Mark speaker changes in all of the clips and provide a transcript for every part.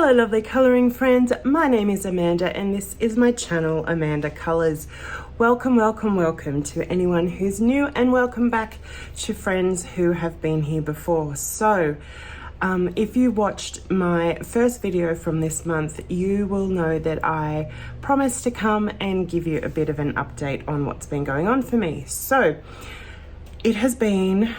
Speaker 1: Hello lovely colouring friends, my name is Amanda and this is my channel Amanda Colours. Welcome to anyone who's new and welcome back to friends who have been here before. So if you watched my first video from this month, you will know that I promised to come and give you a bit of an update on what's been going on for me. So it has been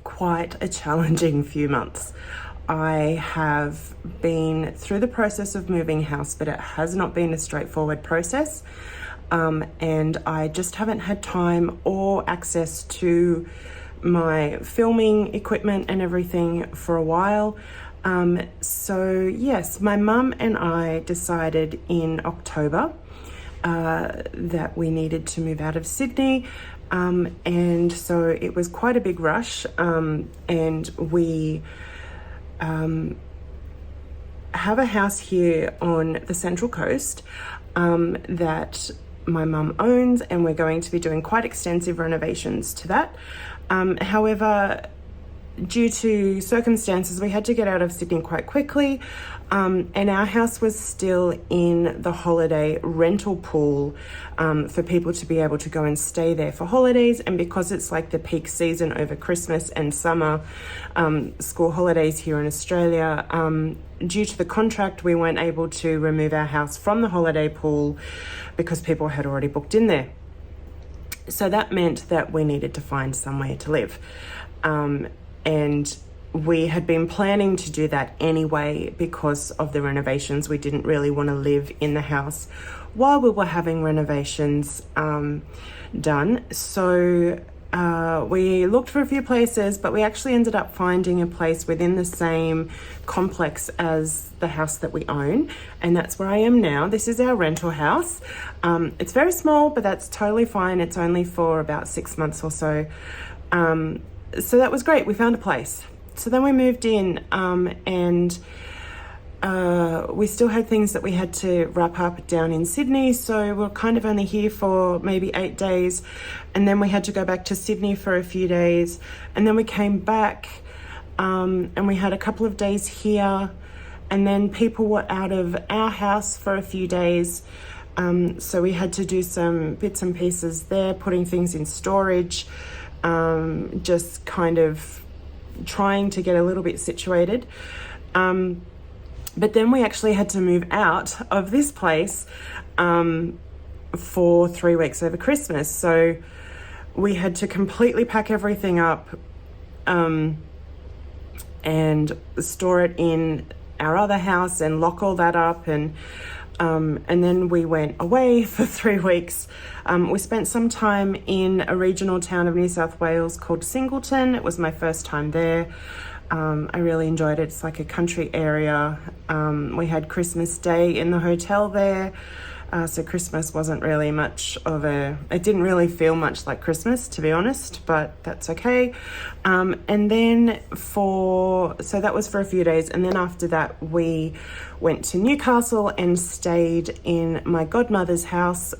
Speaker 1: quite a challenging few months. I have been through the process of moving house, but it has not been a straightforward process. And I just haven't had time or access to my filming equipment and everything for a while. So yes, my mum and I decided in October that we needed to move out of Sydney. And so it was quite a big rush. And we have a house here on the Central Coast that my mum owns, and we're going to be doing quite extensive renovations to that. However, due to circumstances, we had to get out of Sydney quite quickly, and our house was still in the holiday rental pool for people to be able to go and stay there for holidays. And because it's like the peak season over Christmas and summer school holidays here in Australia, due to the contract, we weren't able to remove our house from the holiday pool because people had already booked in there. So that meant that we needed to find somewhere to live. And we had been planning to do that anyway because of the renovations. We didn't really want to live in the house while we were having renovations done. So we looked for a few places, but we actually ended up finding a place within the same complex as the house that we own, and that's where I am now. This is our rental house. It's very small, but that's totally fine. It's only for about 6 months or so. So that was great. We found a place. So then we moved in, and we still had things that we had to wrap up down in Sydney. So we're kind of only here for maybe 8 days. And then we had to go back to Sydney for a few days. And then we came back, and we had a couple of days here. And then people were out of our house for a few days. So we had to do some bits and pieces there, putting things in storage. Just kind of trying to get a little bit situated. But then we actually had to move out of this place for 3 weeks over Christmas. So we had to completely pack everything up and store it in our other house and lock all that up. And then we went away for 3 weeks. We spent some time in a regional town of New South Wales called Singleton. It was my first time there. I really enjoyed it. It's like a country area. We had Christmas Day in the hotel there. So Christmas wasn't really much of it didn't really feel much like Christmas, to be honest, but that's okay. And then so that was for a few days. And then after that, we went to Newcastle and stayed in my godmother's house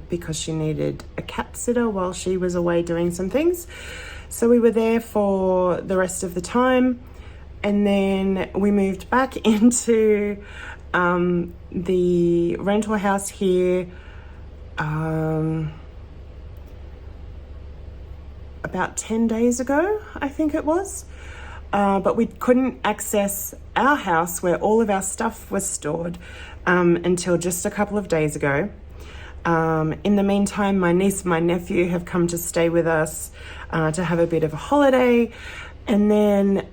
Speaker 1: because she needed a cat sitter while she was away doing some things. So we were there for the rest of the time. And then we moved back into the rental house here about 10 days ago, I think it was. But we couldn't access our house where all of our stuff was stored until just a couple of days ago. In the meantime, my niece and my nephew have come to stay with us to have a bit of a holiday. And then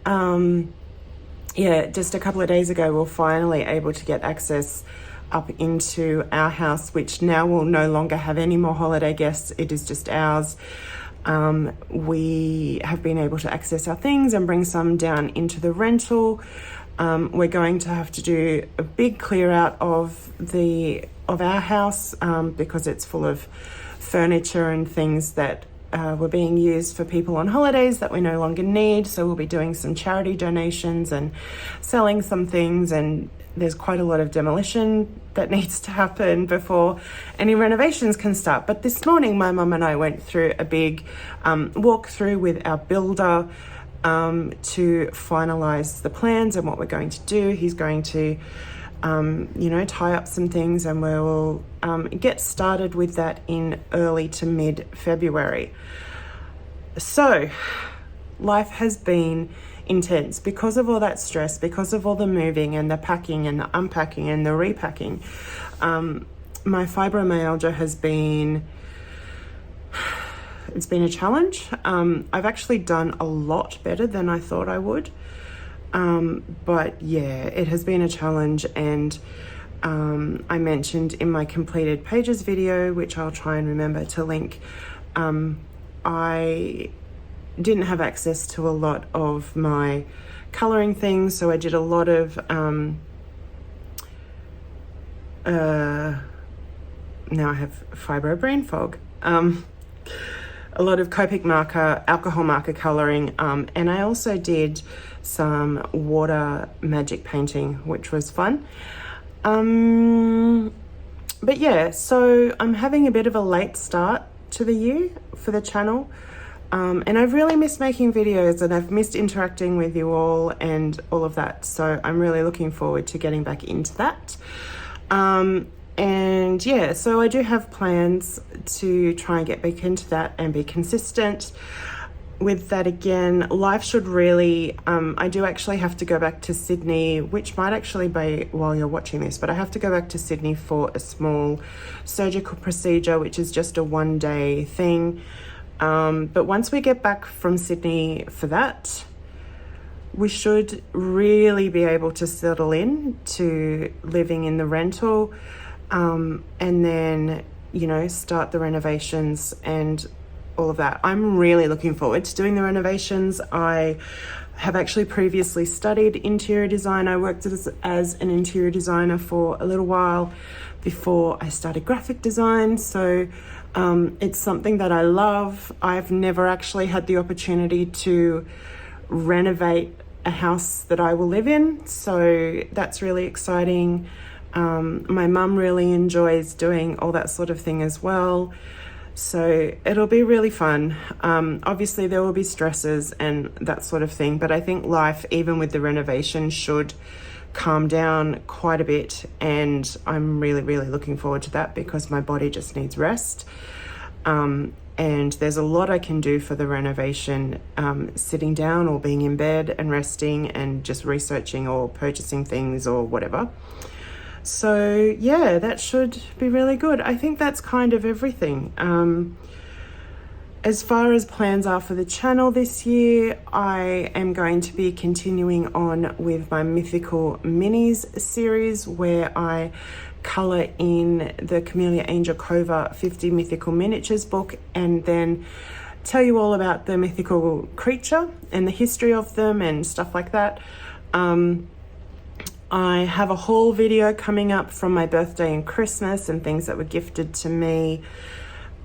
Speaker 1: just a couple of days ago, we were finally able to get access up into our house, which now will no longer have any more holiday guests. It is just ours. We have been able to access our things and bring some down into the rental. We're going to have to do a big clear out of our house because it's full of furniture and things that were being used for people on holidays that we no longer need. So we'll be doing some charity donations and selling some things, and there's quite a lot of demolition that needs to happen before any renovations can start. But this morning, my mum and I went through a big walkthrough with our builder to finalize the plans and what we're going to do. He's going to, you know, tie up some things, and we'll get started with that in early to mid-February. So life has been intense because of all that stress, because of all the moving and the packing and the unpacking and the repacking. My fibromyalgia has been, it's been a challenge. I've actually done a lot better than I thought I would. But yeah, it has been a challenge, and I mentioned in my completed pages video, which I'll try and remember to link, I didn't have access to a lot of my colouring things, so I did a lot of now I have fibro brain fog. A lot of Copic marker, alcohol marker colouring, and I also did some water magic painting, which was fun. But yeah, so I'm having a bit of a late start to the year for the channel, and I've really missed making videos, and I've missed interacting with you all and all of that, so I'm really looking forward to getting back into that. And yeah, so I do have plans to try and get back into that and be consistent with that again. Life should really, I do actually have to go back to Sydney, which might actually be while you're watching this, but I have to go back to Sydney for a small surgical procedure, which is just a 1-day thing. But once we get back from Sydney for that, we should really be able to settle in to living in the rental, and then, you know, start the renovations and all of that. I'm really looking forward to doing the renovations. I have actually previously studied interior design. I worked as an interior designer for a little while before I started graphic design. So it's something that I love. I've never actually had the opportunity to renovate a house that I will live in, so that's really exciting. My mum really enjoys doing all that sort of thing as well, so it'll be really fun. Obviously there will be stresses and that sort of thing, but I think life, even with the renovation, should calm down quite a bit, and I'm really looking forward to that because my body just needs rest. And there's a lot I can do for the renovation, sitting down or being in bed and resting and just researching or purchasing things or whatever. So yeah, that should be really good. I think that's kind of everything. As far as plans are for the channel this year, I am going to be continuing on with my Mythical Minis series, where I colour in the Camellia Angel Cova 50 Mythical Miniatures book, and then tell you all about the mythical creature and the history of them and stuff like that. I have a haul video coming up from my birthday and Christmas and things that were gifted to me.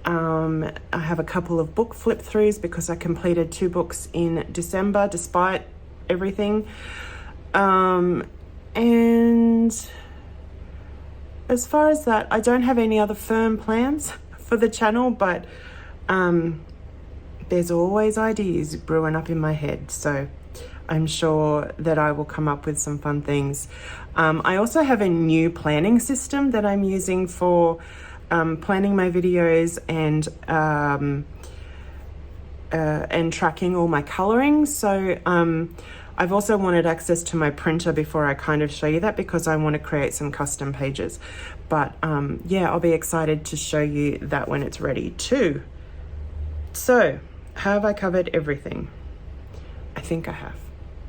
Speaker 1: I have a couple of book flip throughs because I completed 2 books in December despite everything. And as far as that, I don't have any other firm plans for the channel, but there's always ideas brewing up in my head, so I'm sure that I will come up with some fun things. I also have a new planning system that I'm using for planning my videos and tracking all my colouring. So I've also wanted access to my printer before I kind of show you that, because I want to create some custom pages. But yeah, I'll be excited to show you that when it's ready too. So, have I covered everything? I think I have.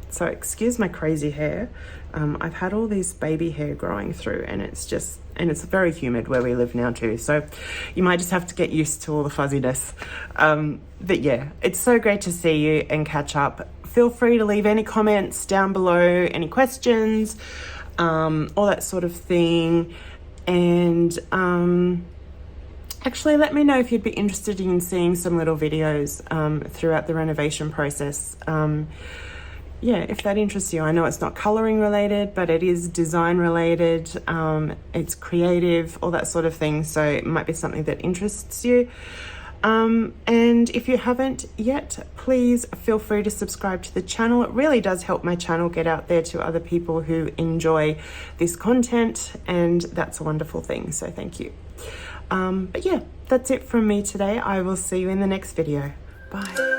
Speaker 1: So excuse my crazy hair. I've had all this baby hair growing through, and it's very humid where we live now too. So you might just have to get used to all the fuzziness. But yeah, it's so great to see you and catch up. Feel free to leave any comments down below, any questions, all that sort of thing. And actually let me know if you'd be interested in seeing some little videos throughout the renovation process. Yeah, if that interests you. I know it's not colouring related, but it is design related. It's creative, all that sort of thing. So it might be something that interests you. And if you haven't yet, please feel free to subscribe to the channel. It really does help my channel get out there to other people who enjoy this content, and that's a wonderful thing, so thank you. But yeah, that's it from me today. I will see you in the next video. Bye.